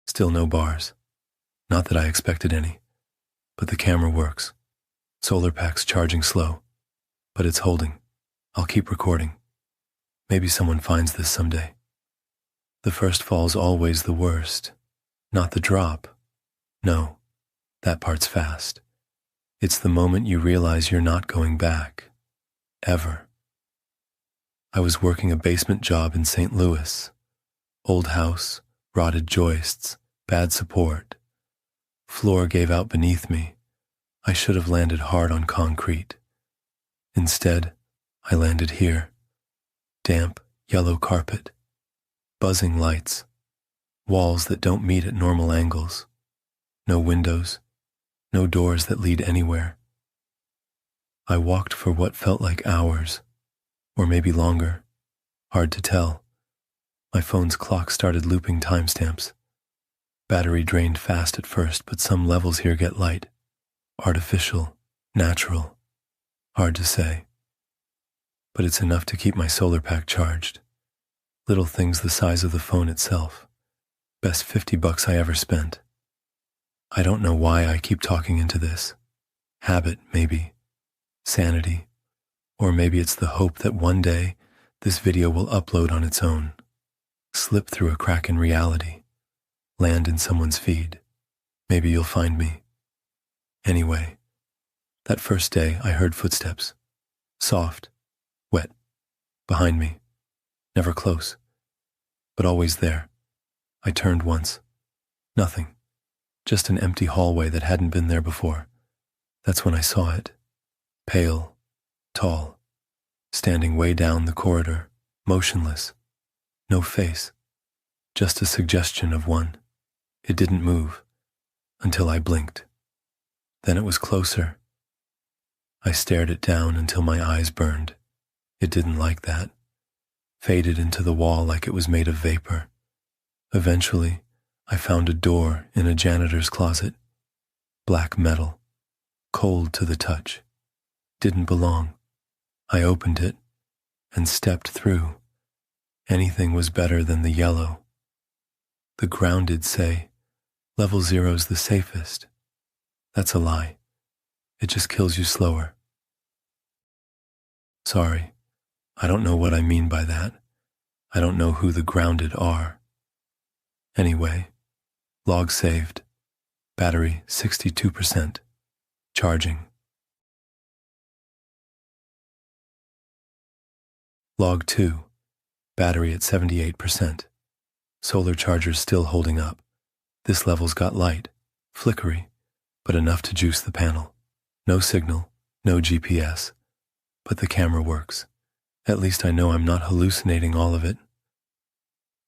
Still no bars. Not that I expected any. But the camera works. Solar pack's charging slow. But it's holding. I'll keep recording. Maybe someone finds this someday. The first fall's always the worst. Not the drop. No, that part's fast. It's the moment you realize you're not going back. Ever. I was working a basement job in St. Louis. Old house, rotted joists, bad support. Floor gave out beneath me. I should have landed hard on concrete. Instead, I landed here. Damp, yellow carpet. Buzzing lights. Walls that don't meet at normal angles. No windows. No doors that lead anywhere. I walked for what felt like hours. Or maybe longer. Hard to tell. My phone's clock started looping timestamps. Battery drained fast at first, but some levels here get light. Artificial, natural. Hard to say. But it's enough to keep my solar pack charged. Little things the size of the phone itself. Best $50 I ever spent. I don't know why I keep talking into this. Habit, maybe. Sanity. Or maybe it's the hope that one day this video will upload on its own. Slip through a crack in reality. Land in someone's feed. Maybe you'll find me. Anyway, that first day I heard footsteps. Soft. Wet. Behind me. Never close. But always there. I turned once. Nothing. Just an empty hallway that hadn't been there before. That's when I saw it. Pale. Tall. Standing way down the corridor. Motionless. No face. Just a suggestion of one. It didn't move. Until I blinked. Then it was closer. I stared it down until my eyes burned. It didn't like that. Faded into the wall like it was made of vapor. Eventually, I found a door in a janitor's closet. Black metal. Cold to the touch. Didn't belong. I opened it and stepped through. Anything was better than the yellow. The grounded say, level 0's the safest. That's a lie. It just kills you slower. Sorry, I don't know what I mean by that. I don't know who the grounded are. Anyway, log saved. Battery 62%. Charging. Log 2. Battery at 78%. Solar charger's still holding up. This level's got light, flickery, but enough to juice the panel. No signal, no GPS, but the camera works. At least I know I'm not hallucinating all of it.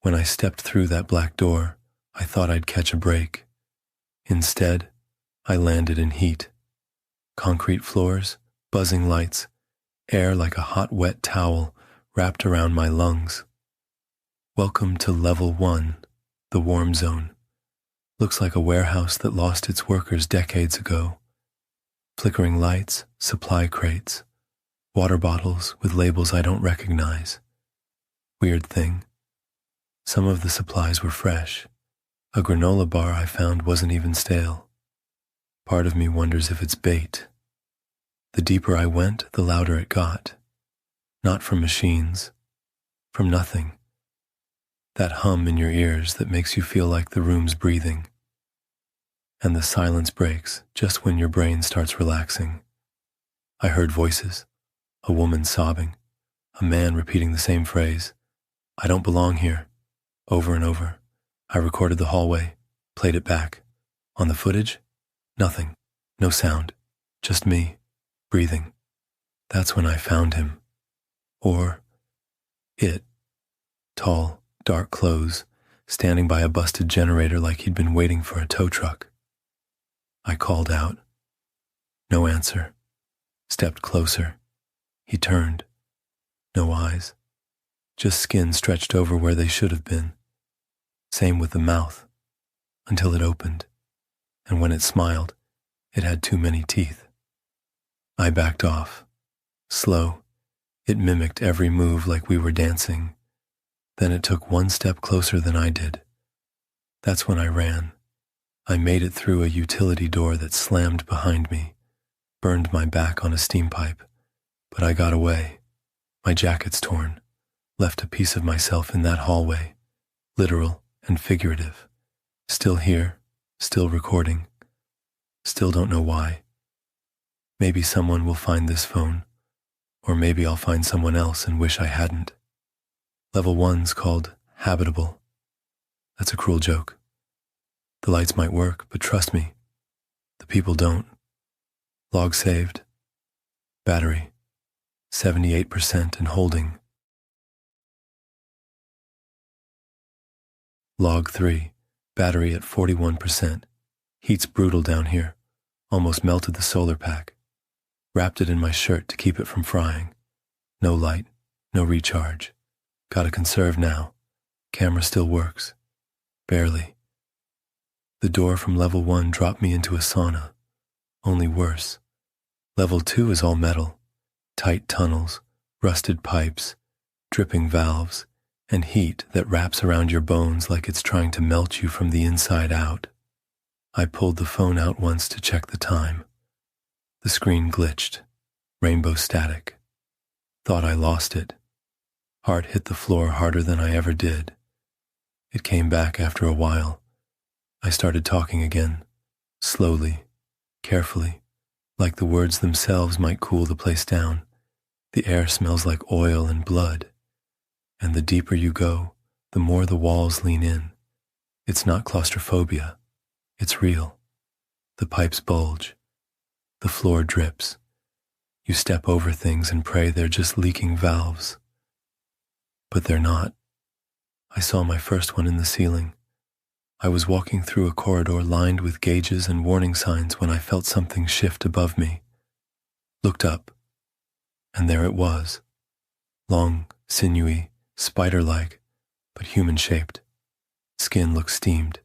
When I stepped through that black door, I thought I'd catch a break. Instead, I landed in heat. Concrete floors, buzzing lights, air like a hot, wet towel wrapped around my lungs. Welcome to Level 1, the warm zone. Looks like a warehouse that lost its workers decades ago. Flickering lights, supply crates, water bottles with labels I don't recognize. Weird thing. Some of the supplies were fresh. A granola bar I found wasn't even stale. Part of me wonders if it's bait. The deeper I went, the louder it got. Not from machines, from nothing. That hum in your ears that makes you feel like the room's breathing. And the silence breaks just when your brain starts relaxing. I heard voices, a woman sobbing, a man repeating the same phrase, "I don't belong here," over and over. I recorded the hallway, played it back. On the footage, nothing, no sound, just me, breathing. That's when I found him. Or it. Tall, dark clothes, standing by a busted generator like he'd been waiting for a tow truck. I called out. No answer. Stepped closer. He turned. No eyes. Just skin stretched over where they should have been. Same with the mouth. Until it opened. And when it smiled, it had too many teeth. I backed off. Slow. It mimicked every move like we were dancing. Then it took one step closer than I did. That's when I ran. I made it through a utility door that slammed behind me, burned my back on a steam pipe, but I got away. My jacket's torn, left a piece of myself in that hallway, literal and figurative. Still here, still recording, still don't know why. Maybe someone will find this phone, or maybe I'll find someone else and wish I hadn't. Level 1's called habitable. That's a cruel joke. The lights might work, but trust me, the people don't. Log saved. Battery, 78% and holding. Log 3, battery at 41%. Heat's brutal down here. Almost melted the solar pack. Wrapped it in my shirt to keep it from frying. No light, no recharge. Gotta conserve now. Camera still works. Barely. The door from level 1 dropped me into a sauna. Only worse. Level 2 is all metal. Tight tunnels, rusted pipes, dripping valves, and heat that wraps around your bones like it's trying to melt you from the inside out. I pulled the phone out once to check the time. The screen glitched. Rainbow static. Thought I lost it. Heart hit the floor harder than I ever did. It came back after a while. I started talking again, slowly, carefully, like the words themselves might cool the place down. The air smells like oil and blood. And the deeper you go, the more the walls lean in. It's not claustrophobia. It's real. The pipes bulge. The floor drips. You step over things and pray they're just leaking valves. But they're not. I saw my first one in the ceiling. I was walking through a corridor lined with gauges and warning signs when I felt something shift above me. Looked up, and there it was. Long, sinewy, spider-like, but human-shaped. Skin looked steamed.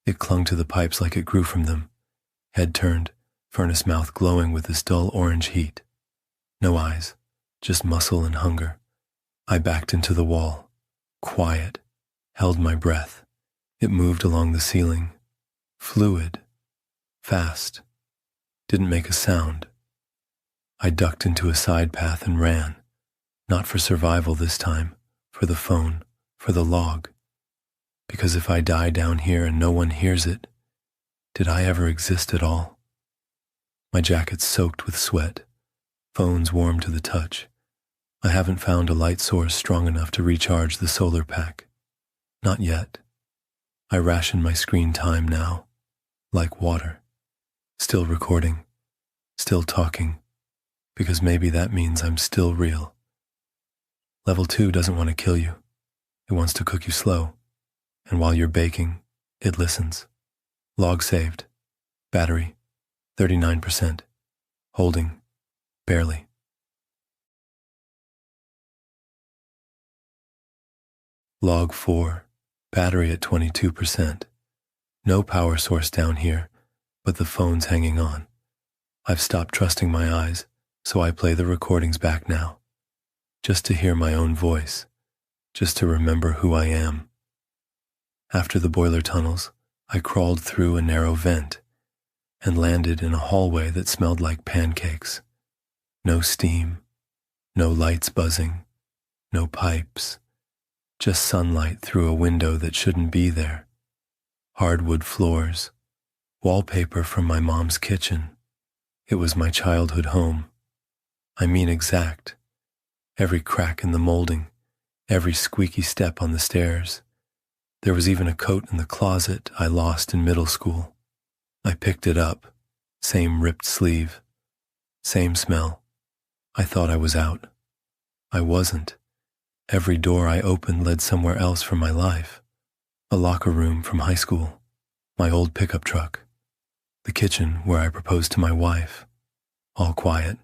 It clung to the pipes like it grew from them. Head turned, furnace mouth glowing with this dull orange heat. No eyes, just muscle and hunger. I backed into the wall. Quiet. Held my breath. It moved along the ceiling. Fluid. Fast. Didn't make a sound. I ducked into a side path and ran. Not for survival this time. For the phone. For the log. Because if I die down here and no one hears it, did I ever exist at all? My jacket's soaked with sweat. Phone's warm to the touch. I haven't found a light source strong enough to recharge the solar pack. Not yet. I ration my screen time now, like water. Still recording, still talking, because maybe that means I'm still real. Level 2 doesn't want to kill you. It wants to cook you slow. And while you're baking, it listens. Log saved. Battery, 39%. Holding, barely. Log 4, battery at 22%. No power source down here, but the phone's hanging on. I've stopped trusting my eyes, so I play the recordings back now. Just to hear my own voice, just to remember who I am. After the boiler tunnels, I crawled through a narrow vent and landed in a hallway that smelled like pancakes. No steam, no lights buzzing, no pipes, just sunlight through a window that shouldn't be there. Hardwood floors, wallpaper from my mom's kitchen. It was my childhood home. I mean exact. Every crack in the molding, every squeaky step on the stairs. There was even a coat in the closet I lost in middle school. I picked it up, same ripped sleeve, same smell. I thought I was out. I wasn't. Every door I opened led somewhere else from my life. A locker room from high school, my old pickup truck, the kitchen where I proposed to my wife. All quiet,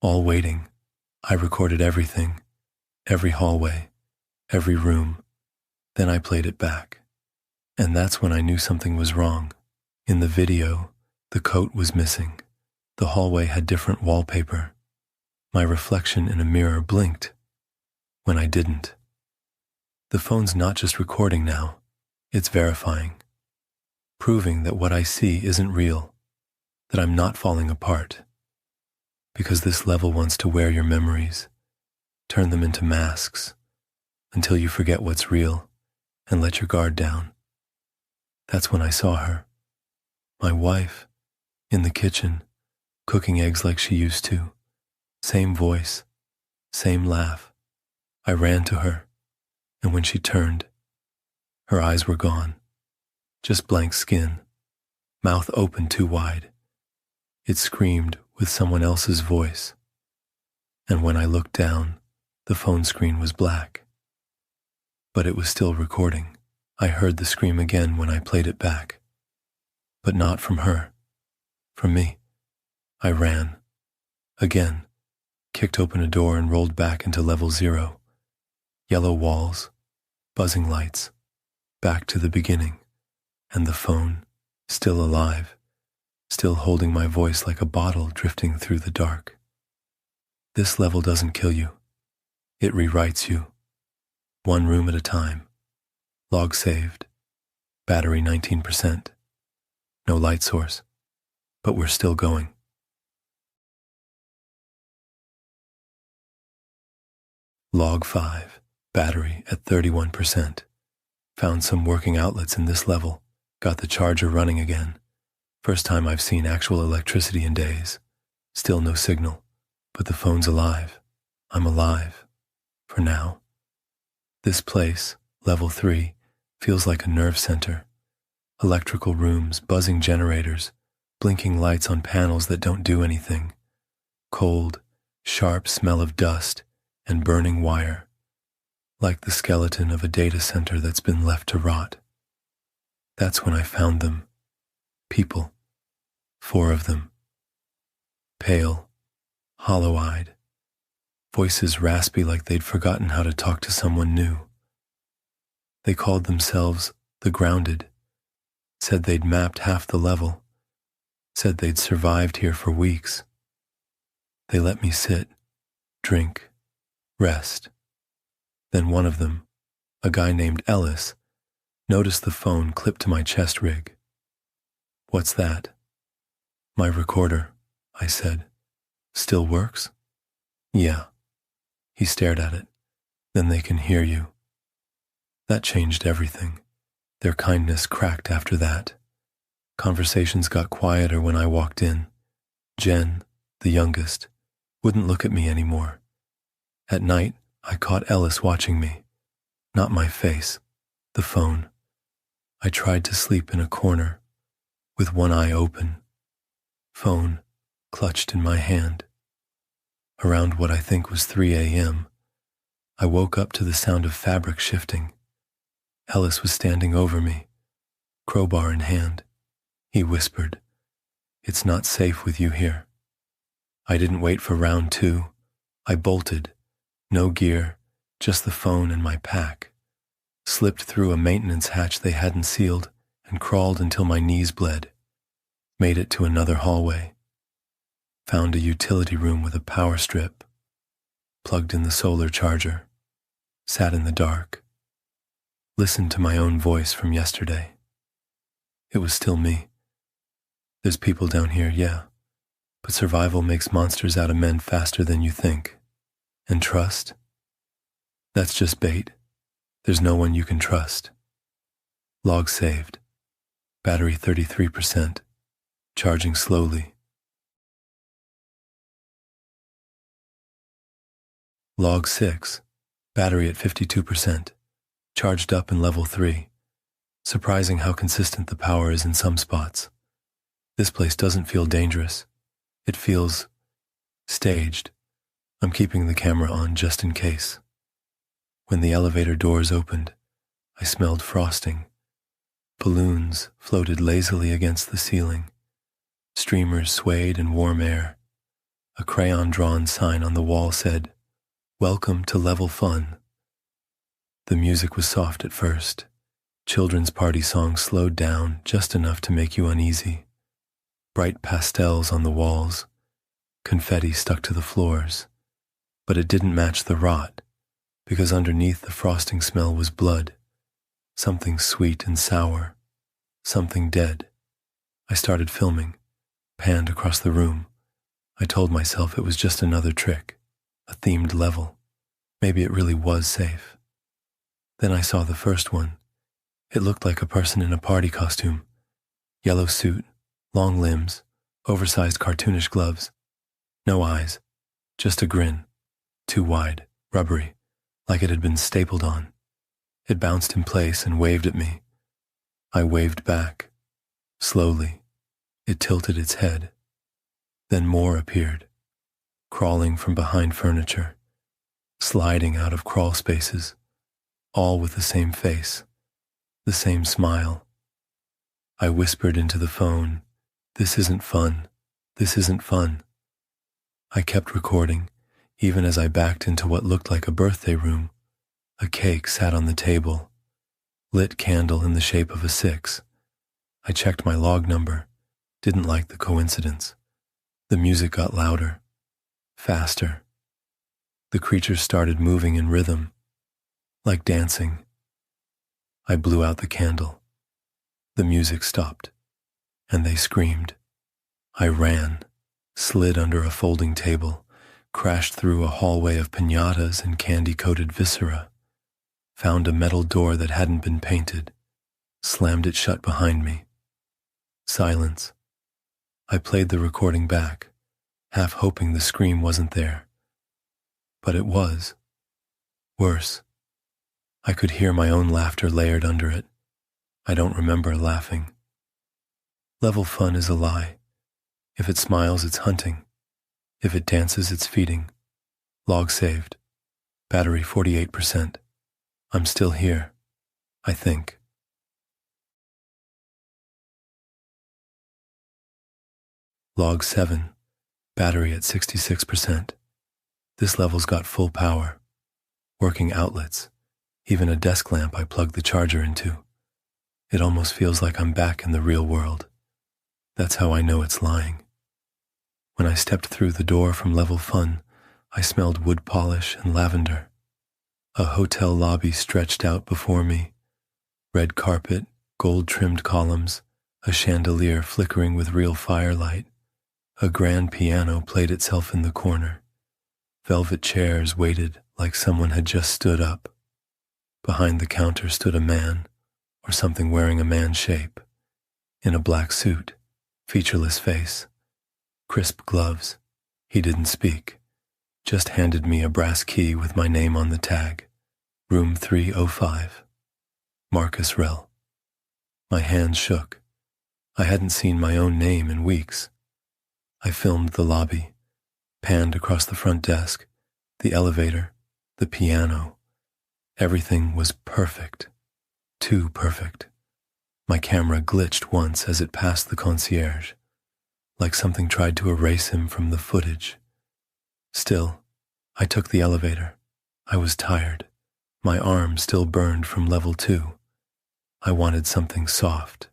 all waiting. I recorded everything, every hallway, every room. Then I played it back. And that's when I knew something was wrong. In the video, the coat was missing. The hallway had different wallpaper. My reflection in a mirror blinked when I didn't. The phone's not just recording now. It's verifying, proving that what I see isn't real, that I'm not falling apart. Because this level wants to wear your memories, turn them into masks, until you forget what's real and let your guard down. That's when I saw her, my wife, in the kitchen, cooking eggs like she used to. Same voice, same laugh. I ran to her, and when she turned, her eyes were gone, just blank skin, mouth open too wide. It screamed with someone else's voice, and when I looked down, the phone screen was black. But it was still recording. I heard the scream again when I played it back. But not from her, from me. I ran. Again, kicked open a door and rolled back into level 0. Yellow walls, buzzing lights, back to the beginning, and the phone, still alive, still holding my voice like a bottle drifting through the dark. This level doesn't kill you. It rewrites you. One room at a time. Log saved. Battery 19%. No light source. But we're still going. Log 5. Battery at 31%. Found some working outlets in this level. Got the charger running again. First time I've seen actual electricity in days. Still no signal. But the phone's alive. I'm alive. For now. This place, level 3, feels like a nerve center. Electrical rooms, buzzing generators, blinking lights on panels that don't do anything. Cold, sharp smell of dust and burning wire. Like the skeleton of a data center that's been left to rot. That's when I found them. People. 4 of them. Pale, hollow-eyed. Voices raspy like they'd forgotten how to talk to someone new. They called themselves the Grounded, said they'd mapped half the level, said they'd survived here for weeks. They let me sit, drink, rest. Then one of them, a guy named Ellis, noticed the phone clipped to my chest rig. "What's that?" "My recorder," I said. "Still works?" "Yeah." He stared at it. "Then they can hear you." That changed everything. Their kindness cracked after that. Conversations got quieter when I walked in. Jen, the youngest, wouldn't look at me anymore. At night, I caught Ellis watching me. Not my face, the phone. I tried to sleep in a corner, with one eye open. Phone clutched in my hand. Around what I think was 3 a.m., I woke up to the sound of fabric shifting. Ellis was standing over me, crowbar in hand. He whispered, "It's not safe with you here." I didn't wait for round 2. I bolted, no gear, just the phone and my pack. Slipped through a maintenance hatch they hadn't sealed and crawled until my knees bled. Made it to another hallway. Found a utility room with a power strip. Plugged in the solar charger. Sat in the dark. Listened to my own voice from yesterday. It was still me. There's people down here, yeah, but survival makes monsters out of men faster than you think. And trust? That's just bait. There's no one you can trust. Log saved. Battery 33%. Charging slowly. Log 6. Battery at 52%. Charged up in level 3. Surprising how consistent the power is in some spots. This place doesn't feel dangerous. It feels staged. I'm keeping the camera on just in case. When the elevator doors opened, I smelled frosting. Balloons floated lazily against the ceiling. Streamers swayed in warm air. A crayon-drawn sign on the wall said, "Welcome to Level Fun." The music was soft at first. Children's party songs slowed down just enough to make you uneasy. Bright pastels on the walls. Confetti stuck to the floors. But it didn't match the rot, because underneath the frosting smell was blood. something sweet and sour, something dead. I started filming, panned across the room. I told myself it was just another trick, a themed level. Maybe it really was safe. Then I saw the first one. It looked like a person in a party costume. Yellow suit, long limbs, oversized cartoonish gloves. No eyes, just a grin. Too wide, rubbery, like it had been stapled on. It bounced in place and waved at me. I waved back. Slowly, it tilted its head. Then more appeared, crawling from behind furniture, sliding out of crawl spaces, all with the same face, the same smile. I whispered into the phone, "This isn't fun. This isn't fun." I kept recording, even as I backed into what looked like a birthday room. A cake sat on the table, lit candle in the shape of a 6. I checked my log number, didn't like the coincidence. The music got louder, faster. The creatures started moving in rhythm, like dancing. I blew out the candle. The music stopped, and they screamed. I ran, slid under a folding table, crashed through a hallway of piñatas and candy-coated viscera, found a metal door that hadn't been painted, slammed it shut behind me. Silence. I played the recording back, half hoping the scream wasn't there. But it was. Worse. I could hear my own laughter layered under it. I don't remember laughing. Level fun is a lie. If it smiles, it's hunting. If it dances, it's feeding. Log saved. Battery 48%. I'm still here, I think. Log 7. Battery at 66%. This level's got full power. Working outlets. Even a desk lamp I plugged the charger into. It almost feels like I'm back in the real world. That's how I know it's lying. When I stepped through the door from level fun, I smelled wood polish and lavender. A hotel lobby stretched out before me. Red carpet, gold-trimmed columns, a chandelier flickering with real firelight. A grand piano played itself in the corner. Velvet chairs waited like someone had just stood up. Behind the counter stood a man, or something wearing a man shape, in a black suit, featureless face, crisp gloves. He didn't speak, just handed me a brass key with my name on the tag. Room 305. Marcus Rell. My hands shook. I hadn't seen my own name in weeks. I filmed the lobby, panned across the front desk, the elevator, the piano. Everything was perfect. Too perfect. My camera glitched once as it passed the concierge, like something tried to erase him from the footage. Still, I took the elevator. I was tired. My arm still burned from level 2. I wanted something soft,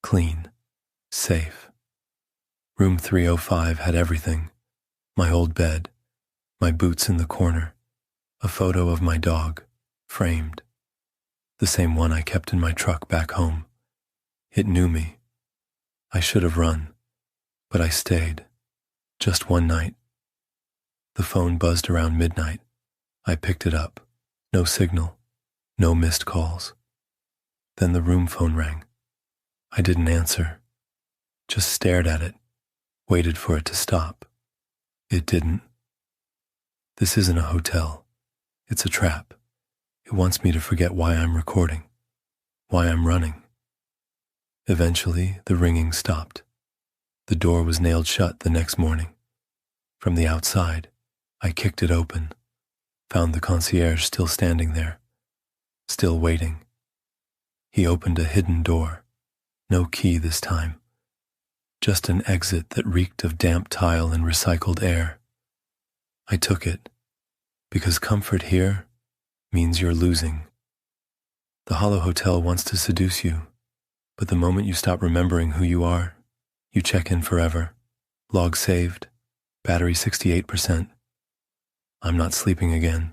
clean, safe. Room 305 had everything. My old bed, my boots in the corner, a photo of my dog, framed. The same one I kept in my truck back home. It knew me. I should have run, but I stayed. Just one night. The phone buzzed around midnight. I picked it up. No signal. No missed calls. Then the room phone rang. I didn't answer. Just stared at it. Waited for it to stop. It didn't. This isn't a hotel. It's a trap. It wants me to forget why I'm recording, why I'm running. Eventually, the ringing stopped. The door was nailed shut the next morning. From the outside, I kicked it open, found the concierge still standing there, still waiting. He opened a hidden door, no key this time, just an exit that reeked of damp tile and recycled air. I took it, because comfort here means you're losing. The Hollow Hotel wants to seduce you, but the moment you stop remembering who you are, you check in forever. Log saved, battery 68%. I'm not sleeping again.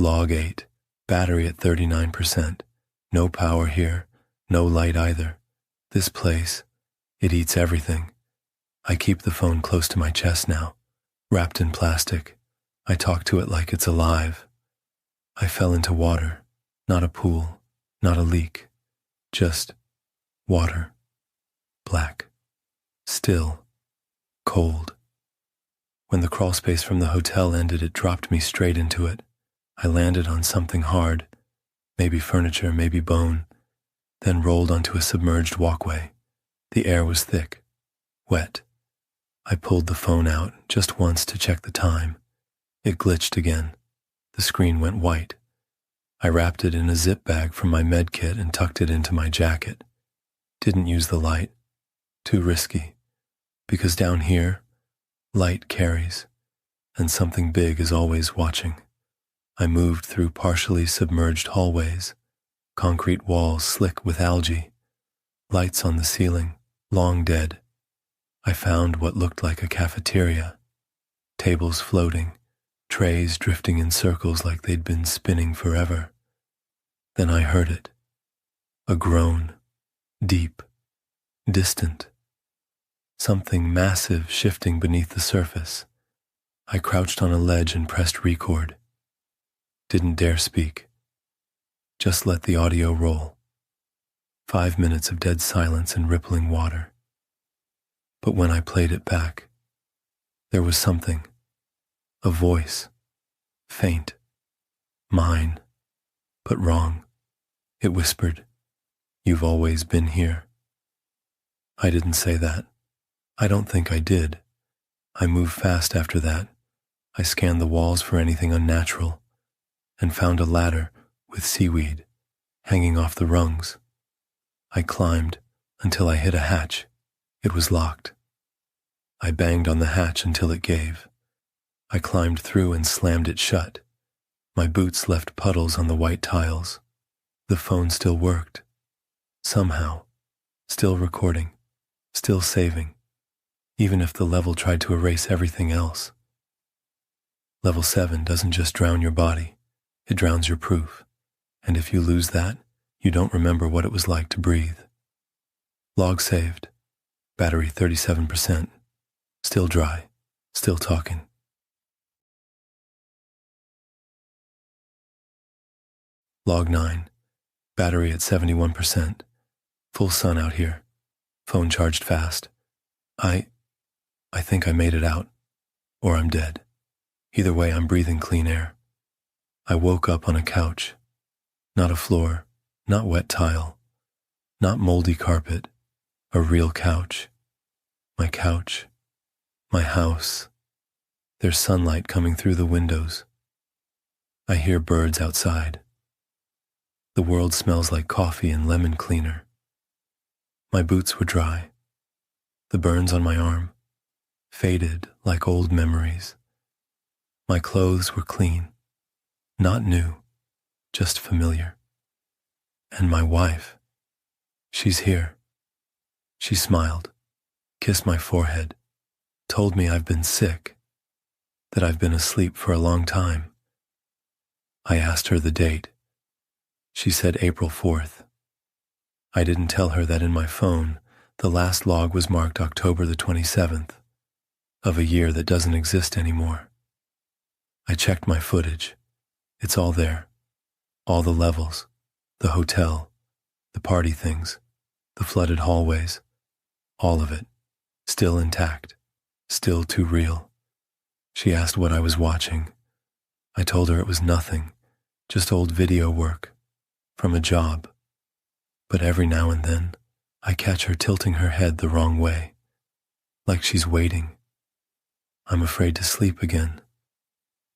Log 8, battery at 39%. No power here, no light either. This place, it eats everything. I keep the phone close to my chest now, wrapped in plastic. I talk to it like it's alive. I fell into water, not a pool, not a leak, just water, black, still, cold. When the crawl space from the hotel ended, it dropped me straight into it. I landed on something hard, maybe furniture, maybe bone, then rolled onto a submerged walkway. The air was thick, wet. I pulled the phone out just once to check the time. It glitched again. The screen went white. I wrapped it in a zip bag from my med kit and tucked it into my jacket. Didn't use the light. Too risky. Because down here, light carries, and something big is always watching. I moved through partially submerged hallways, concrete walls slick with algae, lights on the ceiling, long dead. I found what looked like a cafeteria, tables floating, trays drifting in circles like they'd been spinning forever. Then I heard it, a groan, deep, distant, something massive shifting beneath the surface. I crouched on a ledge and pressed record. Didn't dare speak. Just let the audio roll. 5 minutes of dead silence and rippling water. But when I played it back, there was something, a voice, faint, mine, but wrong. It whispered, "You've always been here." I didn't say that. I don't think I did. I moved fast after that. I scanned the walls for anything unnatural and found a ladder with seaweed hanging off the rungs. I climbed until I hit a hatch. It was locked. I banged on the hatch until it gave. I climbed through and slammed it shut. My boots left puddles on the white tiles. The phone still worked. Somehow, still recording, still saving, even if the level tried to erase everything else. Level 7 doesn't just drown your body, it drowns your proof. And if you lose that, you don't remember what it was like to breathe. Log saved. Battery 37%. Still dry. Still talking. Log 9. Battery at 71%. Full sun out here. Phone charged fast. I think I made it out. Or I'm dead. Either way, I'm breathing clean air. I woke up on a couch. Not a floor, not wet tile, not moldy carpet, a real couch. My couch, my house. There's sunlight coming through the windows. I hear birds outside. The world smells like coffee and lemon cleaner. My boots were dry. The burns on my arm, faded like old memories. My clothes were clean, not new, just familiar. And my wife, she's here. She smiled, kissed my forehead, told me I've been sick, that I've been asleep for a long time. I asked her the date. She said April 4th. I didn't tell her that in my phone, the last log was marked October the 27th, of a year that doesn't exist anymore. I checked my footage. It's all there. All the levels, the hotel, the party things, the flooded hallways, all of it, still intact, still too real. She asked what I was watching. I told her it was nothing, just old video work, from a job. But every now and then, I catch her tilting her head the wrong way, like she's waiting. I'm afraid to sleep again,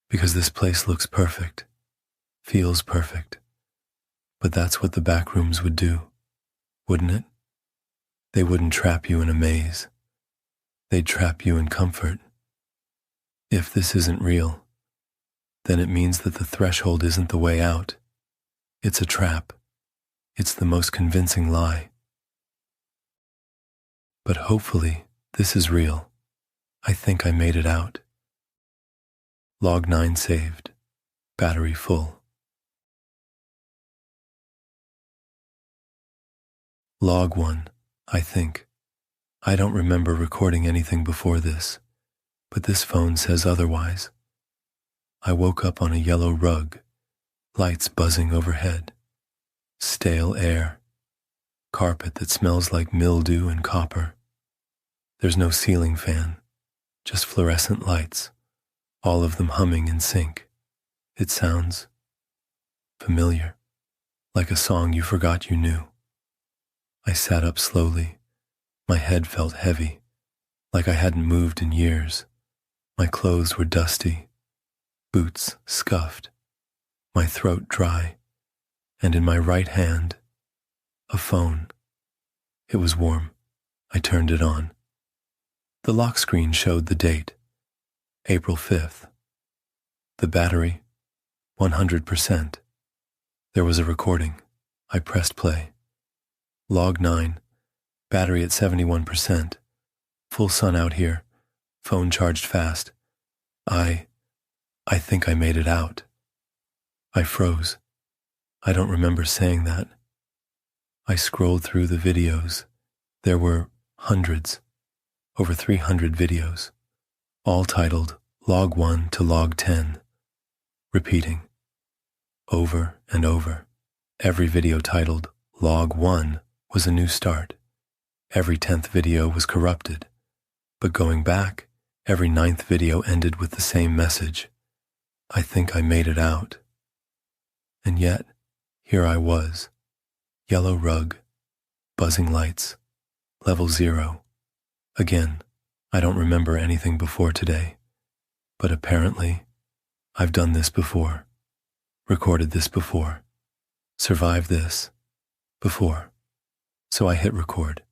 because this place looks perfect, feels perfect. But that's what the Backrooms would do, wouldn't it? They wouldn't trap you in a maze. They'd trap you in comfort. If this isn't real, then it means that the threshold isn't the way out. It's a trap. It's the most convincing lie. But hopefully, this is real. I think I made it out. Log 9 saved. battery full. Log 1, I think. I don't remember recording anything before this, but this phone says otherwise. I woke up on a yellow rug, lights buzzing overhead, stale air, carpet that smells like mildew and copper. There's no ceiling fan, just fluorescent lights, all of them humming in sync. It sounds familiar, like a song you forgot you knew. I sat up slowly. My head felt heavy, like I hadn't moved in years. My clothes were dusty, boots scuffed, my throat dry, and in my right hand, a phone. It was warm. I turned it on. The lock screen showed the date, April 5th. The battery, 100%. There was a recording. I pressed play. Log 9, battery at 71%. Full sun out here, phone charged fast. I think I made it out. I froze. I don't remember saying that. I scrolled through the videos. There were hundreds, over 300 videos, all titled Log 1 to Log 10, repeating, over and over. Every video titled Log 1 was a new start. Every 10th video was corrupted, but going back, every 9th video ended with the same message. I think I made it out. And yet, here I was, yellow rug, buzzing lights, level 0. Again, I don't remember anything before today, but apparently, I've done this before, recorded this before, survived this before. So I hit record,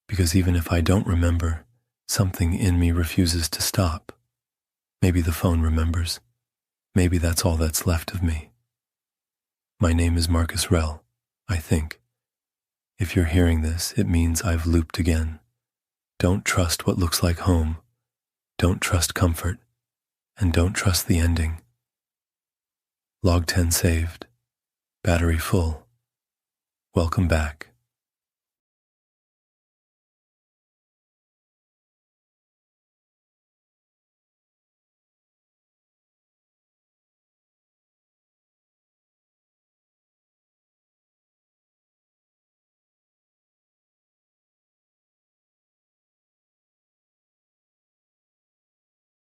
because even if I don't remember, something in me refuses to stop. Maybe the phone remembers. Maybe that's all that's left of me. My name is Marcus Rell, I think. If you're hearing this, it means I've looped again. Don't trust what looks like home. Don't trust comfort. And don't trust the ending. Log 10 saved. Battery full. Welcome back.